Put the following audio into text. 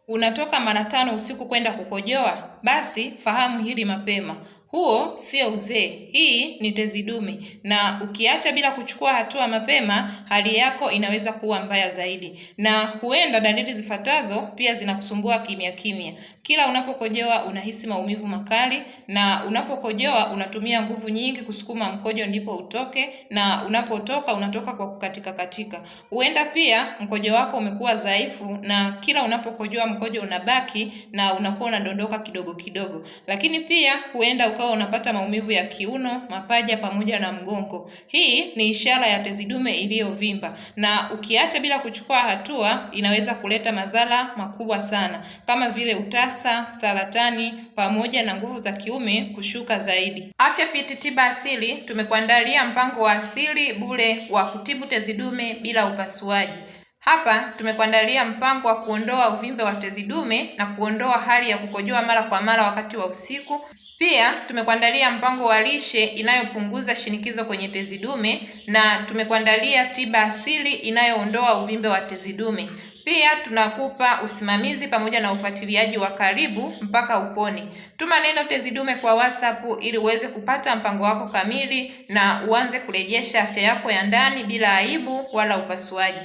Unatoka mara 5 usiku kwenda kukojoa? Basi fahamu hili mapema. Huo sio uzee, hii ni tezi dume, na ukiacha bila kuchukua hatua mapema, hali yako inaweza kuwa mbaya zaidi. Na huenda dalili zifuatazo pia zinakusumbua kimya kimya. Kila unapokojoa unahisi maumivu makali, na unapokojoa unatumia nguvu nyingi kusukuma mkojo ndipo utoke, na unapotoka unatoka kwa kukatika katika. Huenda pia mkojo wako umekuwa dhaifu, na kila unapokojoa mkojo unabaki na unakuwa unadondoka kidogo kidogo. Lakini pia huenda ukawa unapata maumivu ya kiuno, mapaja pamoja na mgongo. Hii ni ishara ya tezi dume iliyovimba, na ukiacha bila kuchukua hatua inaweza kuleta madhara makubwa sana kama vile utasa, saratani pamoja na nguvu za kiume kushuka zaidi. Afya Fit Tiba Asili tumekuandalia mpango wa asili bure wa kutibu tezi dume bila upasuaji. Hapa tumekuandalia mpango wa kuondoa uvimbe wa tezi dume na kuondoa hali ya kukojoa mara kwa mara wakati wa usiku. Pia tumekuandalia mpango wa lishe inayopunguza shinikizo kwenye tezi dume, na tumekuandalia tiba asili inayoondoa uvimbe wa tezi dume. Pia tunakupa usimamizi pamoja na ufuatiliaji wa karibu mpaka upone. Tuma neno tezi dume kwa WhatsApp ili uweze kupata mpango wako kamili na uanze kurejesha afya yako ya ndani bila aibu wala upasuaji.